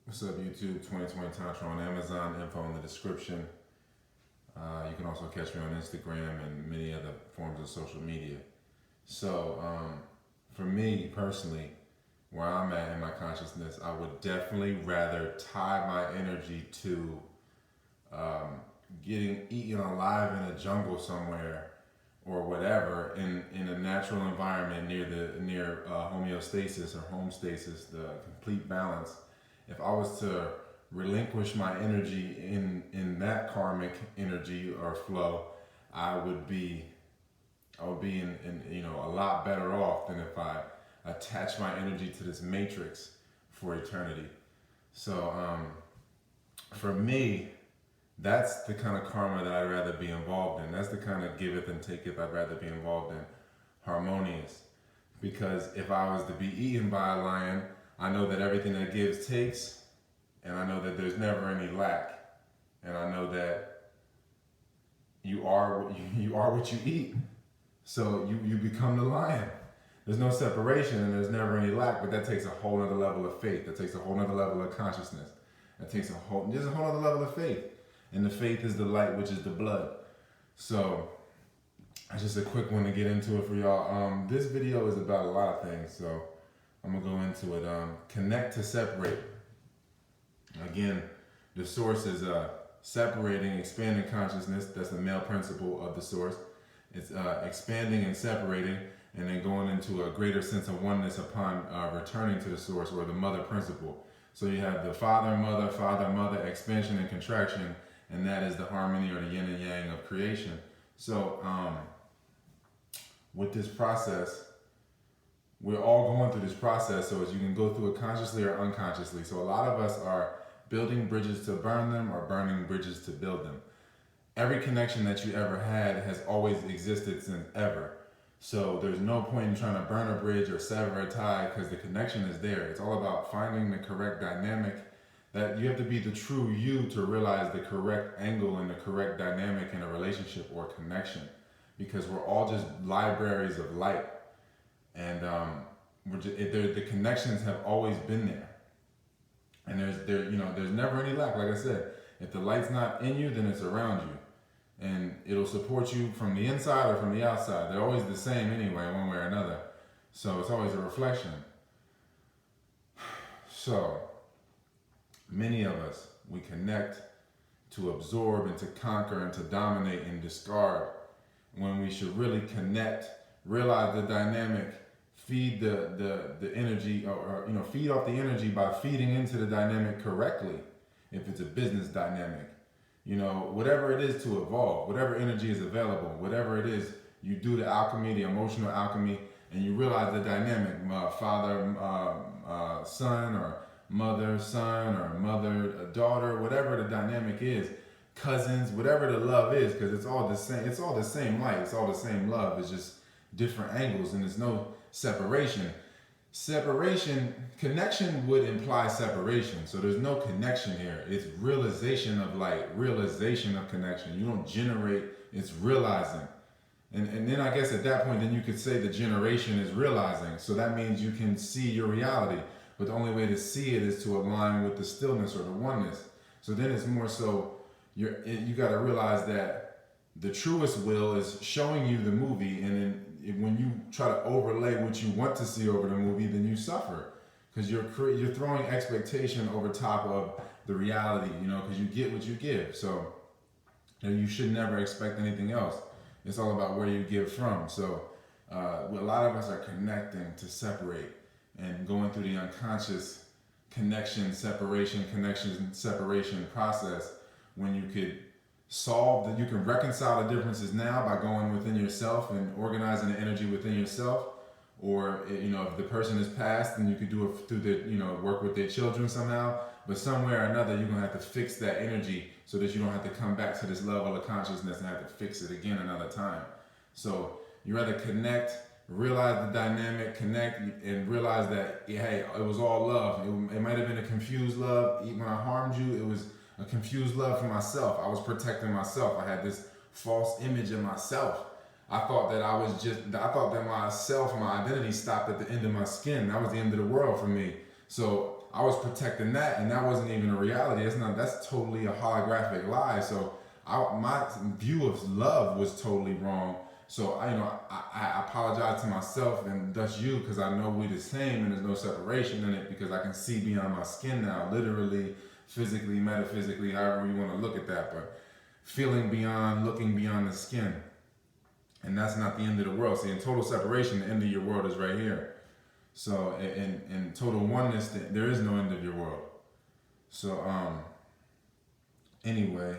What's up, YouTube? 2020 Tantra on Amazon. Info in the description. You can also catch me on Instagram and many other forms of social media. So, for me personally, where I'm at in my consciousness, I would definitely rather tie my energy to getting eaten alive in a jungle somewhere or whatever in a natural environment near homeostasis or homeostasis, the complete balance. If I was to relinquish my energy in that karmic energy or flow, I would be in a lot better off than if I attach my energy to this matrix for eternity. So for me, that's the kind of karma that I'd rather be involved in. That's the kind of giveth and taketh I'd rather be involved in. Harmonious. Because if I was to be eaten by a lion, I know that everything that gives takes, and I know that there's never any lack, and I know that you are what you eat. So you become the lion. There's no separation and there's never any lack, but that takes a whole other level of faith. That takes a whole other level of consciousness. That takes there's a whole other level of faith. And the faith is the light, which is the blood. So that's just a quick one to get into it for y'all. This video is about a lot of things, so I'm gonna go into it. Connect to separate. Again, the source is separating, expanding consciousness. That's the male principle of the source. It's expanding and separating, and then going into a greater sense of oneness upon returning to the source, or the mother principle. So you have the father, mother, expansion and contraction, and that is the harmony or the yin and yang of creation. So with this process, we're all going through this process, so as you can go through it consciously or unconsciously. So a lot of us are building bridges to burn them or burning bridges to build them. Every connection that you ever had has always existed since ever. So there's no point in trying to burn a bridge or sever a tie, because the connection is there. It's all about finding the correct dynamic. That you have to be the true you to realize the correct angle and the correct dynamic in a relationship or connection, because we're all just libraries of light, and the connections have always been there, and there's never any lack. Like I said, if the light's not in you, then it's around you, and it'll support you from the inside or from the outside. They're always the same anyway, one way or another. So it's always a reflection. So many of us, we connect to absorb and to conquer and to dominate and discard, when we should really connect, realize the dynamic, feed the energy, or feed off the energy by feeding into the dynamic correctly. If it's a business dynamic, whatever it is to evolve, whatever energy is available, whatever it is, you do the alchemy, the emotional alchemy, and you realize the dynamic, father, son, or mother, son, or mother, daughter, whatever the dynamic is, cousins, whatever the love is, because it's all the same. It's all the same light. It's all the same love. It's just different angles, and there's no separation. Connection would imply separation. So there's no connection here. It's realization of light, realization of connection. You don't generate, it's realizing. And then I guess at that point, then you could say the generation is realizing. So that means you can see your reality. But the only way to see it is to align with the stillness or the oneness. So then it's more so, you got to realize that the truest will is showing you the movie, and then when you try to overlay what you want to see over the movie, then you suffer, because you're throwing expectation over top of the reality, because you get what you give. So you should never expect anything else. It's all about where you give from. So a lot of us are connecting to separate and going through the unconscious connection separation process, when you could you can reconcile the differences now by going within yourself and organizing the energy within yourself. Or if the person is passed, then you could do it through work with their children somehow. But somewhere or another, you're gonna have to fix that energy so that you don't have to come back to this level of consciousness and have to fix it again another time. So you rather connect, realize the dynamic, connect, and realize that, hey, it was all love. It might have been a confused love. When I harmed you, it was a confused love for myself. I was protecting myself. I had this false image of myself. I thought that myself, my identity stopped at the end of my skin. That was the end of the world for me. So I was protecting that, and that wasn't even a reality. That's totally a holographic lie. So my view of love was totally wrong. So I apologize to myself and thus you, because I know we're the same and there's no separation in it, because I can see beyond my skin now, literally, physically, metaphysically, however you want to look at that, but feeling beyond, looking beyond the skin. And that's not the end of the world. See, in total separation, the end of your world is right here. So in total oneness, there is no end of your world. So anyway,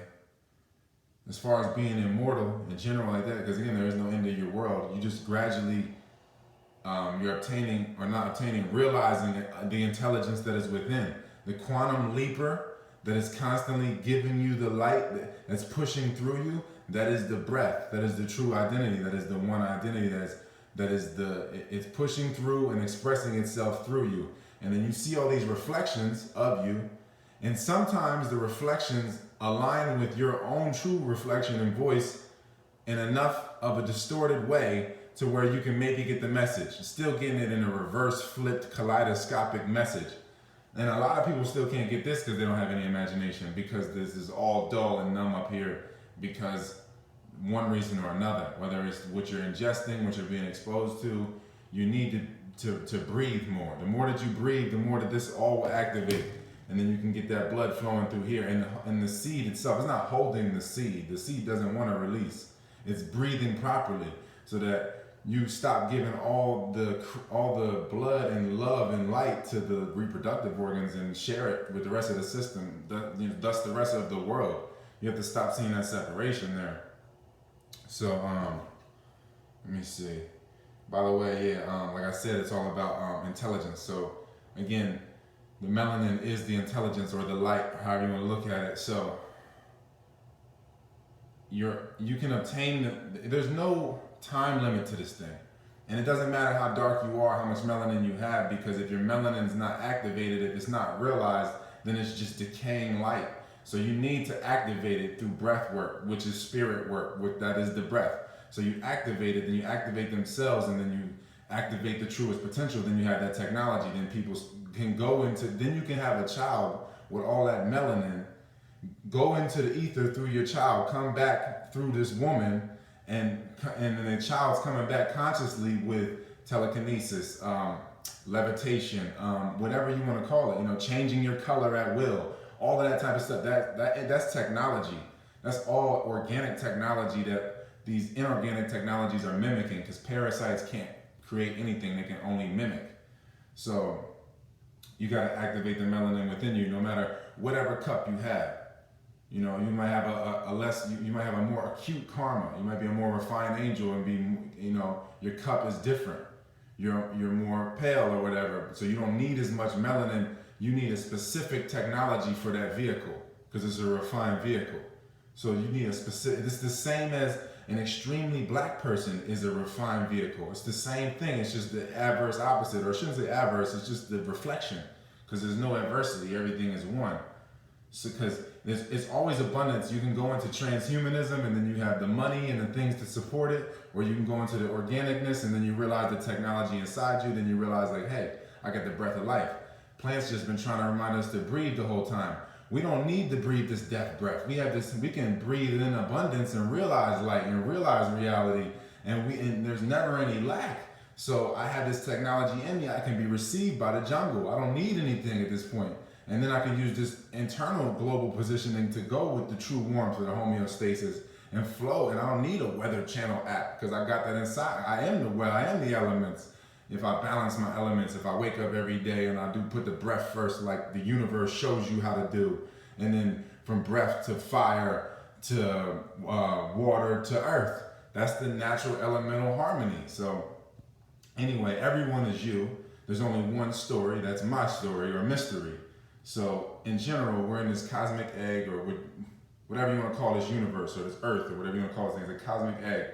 as far as being immortal in general like that, because again, there is no end of your world. You just gradually, you're obtaining or not obtaining, realizing the intelligence that is within. The quantum leaper that is constantly giving you the light that's pushing through you, that is the breath, that is the true identity, that is the one identity it's pushing through and expressing itself through you. And then you see all these reflections of you, and sometimes the reflections align with your own true reflection and voice in enough of a distorted way to where you can maybe get the message, still getting it in a reverse flipped kaleidoscopic message. And a lot of people still can't get this because they don't have any imagination, because this is all dull and numb up here, because one reason or another, whether it's what you're ingesting, what you're being exposed to, you need to breathe more. The more that you breathe, the more that this all will activate. And then you can get that blood flowing through here. And the seed itself is not holding the seed. The seed doesn't want to release. It's breathing properly so that you stop giving all the blood and love and light to the reproductive organs and share it with the rest of the system, thus the rest of the world. You have to stop seeing that separation there. So, let me see. By the way, like I said, it's all about intelligence. So, again, the melanin is the intelligence or the light, however you want to look at it. So, you can obtain, there's no time limit to this thing. And it doesn't matter how dark you are, how much melanin you have, because if your melanin is not activated, if it's not realized, then it's just decaying light. So you need to activate it through breath work, which is spirit work, that is the breath. So you activate it, then you activate themselves, and then you activate the truest potential, then you have that technology, then people can go into, then you can have a child with all that melanin, go into the ether through your child, come back through this woman, and then the child's coming back consciously with telekinesis, levitation, whatever you want to call it, changing your color at will. All of that type of stuff, that's technology. That's all organic technology that these inorganic technologies are mimicking, because parasites can't create anything, they can only mimic. So you got to activate the melanin within you, no matter whatever cup you have. You might have you might have a more acute karma. You might be a more refined angel and be, your cup is different. You're more pale or whatever, so you don't need as much melanin. You need a specific technology for that vehicle, because it's a refined vehicle. So you need a specific, it's the same as an extremely black person is a refined vehicle. It's the same thing, it's just the adverse opposite, or I shouldn't say adverse, it's just the reflection, because there's no adversity, everything is one. So, because it's always abundance. You can go into transhumanism and then you have the money and the things to support it, or you can go into the organicness and then you realize the technology inside you, then you realize like, hey, I got the breath of life. Plants just been trying to remind us to breathe the whole time. We don't need to breathe this death breath. We can breathe in abundance and realize light and realize reality, and there's never any lack. So I have this technology in me. I can be received by the jungle. I don't need anything at this point. And then I can use this internal global positioning to go with the true warmth of the homeostasis and flow. And I don't need a Weather Channel app, because I got that inside. I am the elements. If I balance my elements, if I wake up every day and I do put the breath first, like the universe shows you how to do, and then from breath to fire to water to earth, that's the natural elemental harmony. So anyway, everyone is you. There's only one story, that's my story or mystery. So in general, we're in this cosmic egg, or whatever you want to call this universe or this earth or whatever you want to call this thing, it's a cosmic egg.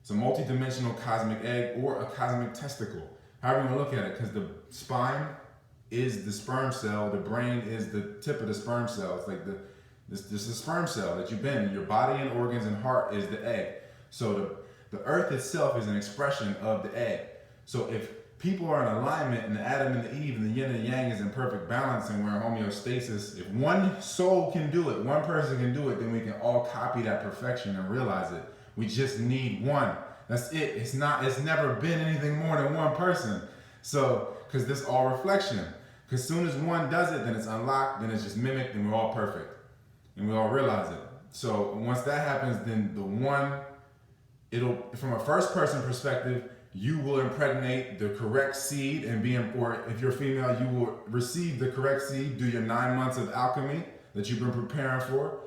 It's a multi-dimensional cosmic egg or a cosmic testicle. However you want to look at it, because the spine is the sperm cell, the brain is the tip of the sperm cell. It's like this is the sperm cell that you've been. Your body and organs and heart is the egg. So the earth itself is an expression of the egg. So if people are in alignment, and the Adam and the Eve and the yin and the yang is in perfect balance, and we're in homeostasis, if one soul can do it, one person can do it, then we can all copy that perfection and realize it. We just need one. That's it. It's never been anything more than one person. So, because this all reflection. Because soon as one does it, then it's unlocked, then it's just mimicked, and we're all perfect. And we all realize it. So once that happens, then the one, from a first person perspective, you will impregnate the correct seed or if you're female, you will receive the correct seed, do your 9 months of alchemy that you've been preparing for,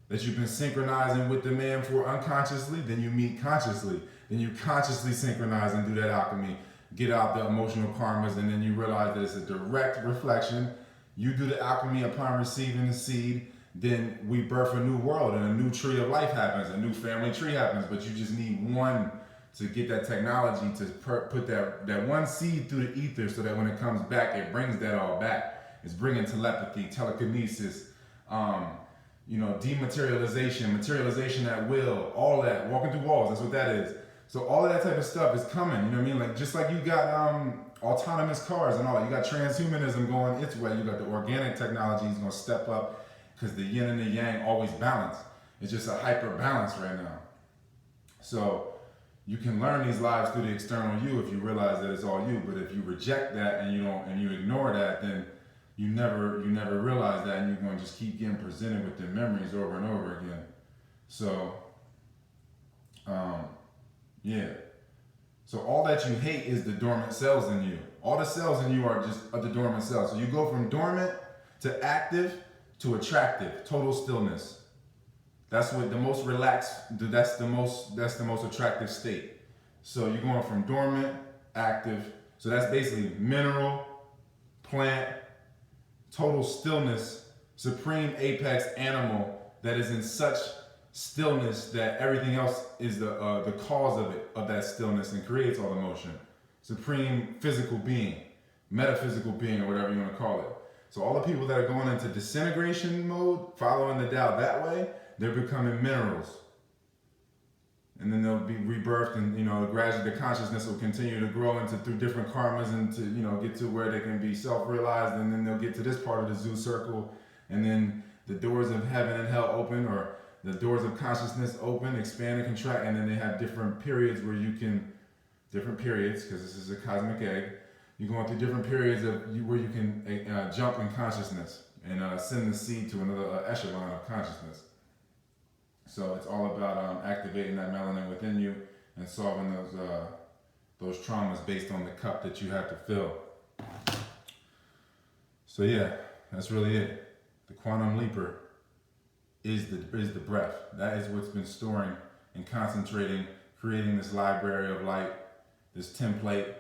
that you've been synchronizing with the man for unconsciously, then you meet consciously. Then you consciously synchronize and do that alchemy, get out the emotional karmas, and then you realize that it's a direct reflection. You do the alchemy upon receiving the seed, then we birth a new world and a new tree of life happens, a new family tree happens, but you just need one to get that technology to put that one seed through the ether so that when it comes back, it brings that all back. It's bringing telepathy, telekinesis, dematerialization, materialization at will, all that, walking through walls, that's what that is. So all of that type of stuff is coming, you know what I mean? Like, just like you got autonomous cars and all that, you got transhumanism going its way, you got the organic technology is gonna step up because the yin and the yang always balance. It's just a hyper balance right now. So you can learn these lives through the external you if you realize that it's all you, but if you reject that and you ignore that, then you never realize that, and you're going to just keep getting presented with the memories over and over again. So, So all that you hate is the dormant cells in you. All the cells in you are the dormant cells. So you go from dormant to active to attractive, total stillness. That's what the most relaxed, that's the most attractive state. So you're going from dormant, active. So that's basically mineral, plant, total stillness, supreme apex animal that is in such stillness that everything else is the cause of that stillness and creates all the motion. Supreme physical being, metaphysical being, or whatever you want to call it. So all the people that are going into disintegration mode, following the Tao that way, they're becoming minerals. And then they'll be rebirthed, and gradually the consciousness will continue to grow through different karmas and to get to where they can be self-realized, and then they'll get to this part of the zoo circle, and then the doors of heaven and hell open, or the doors of consciousness open, expand and contract, and then they have different periods where different periods, because this is a cosmic egg, you're going through different periods where you can jump in consciousness and send the seed to another echelon of consciousness. So it's all about activating that melanin within you and solving those traumas based on the cup that you have to fill. So yeah, that's really it. The quantum leaper is the breath. That is what's been storing and concentrating, creating this library of light, this template,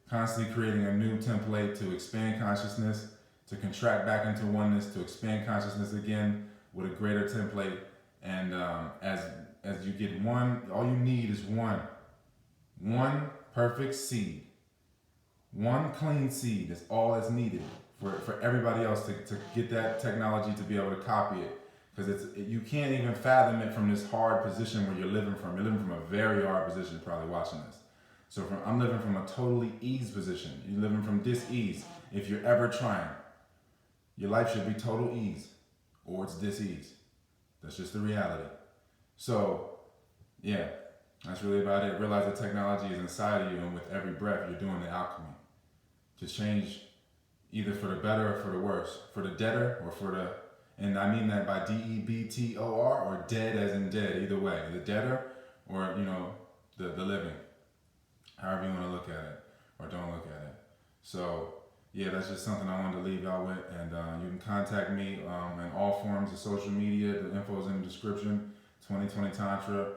constantly creating a new template to expand consciousness, to contract back into oneness, to expand consciousness again with a greater template. And as you get one, all you need is one perfect seed, one clean seed is all that's needed for everybody else to get that technology to be able to copy it. Because you can't even fathom it from this hard position where you're living from. You're living from a very hard position, probably watching this. So I'm living from a totally ease position. You're living from dis-ease. If you're ever trying, your life should be total ease, or it's dis-ease. That's just the reality. So, yeah, that's really about it. Realize the technology is inside of you, and with every breath, you're doing the alchemy to change either for the better or for the worse, for the deader or for the, and I mean that by DEBTOR, or dead as in dead, either way, the deader or, the living, however you want to look at it or don't look at it. So, yeah, that's just something I wanted to leave y'all with, and you can contact me in all forms of social media. The info is in the description. 2020 Tantra.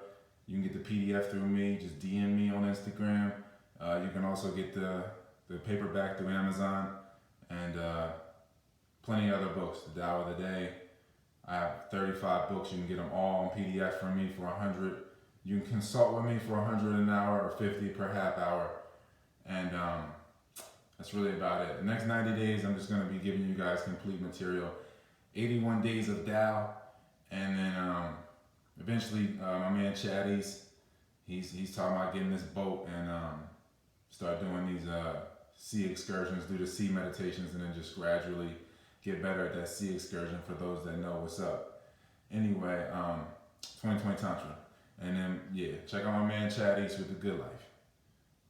You can get the PDF through me. Just DM me on Instagram. You can also get the paperback through Amazon, and plenty of other books. The Tao of the Day. I have 35 books. You can get them all on PDF from me for $100. You can consult with me for $100 an hour or $50 per half hour, and that's really about it. The next 90 days, I'm just going to be giving you guys complete material. 81 days of Tao, and then eventually my man Chatty's, he's talking about getting this boat and start doing these sea excursions, do the sea meditations, and then just gradually get better at that sea excursion for those that know what's up. Anyway, 2020 Tantra. And then, yeah, check out my man Chad East with The Good Life.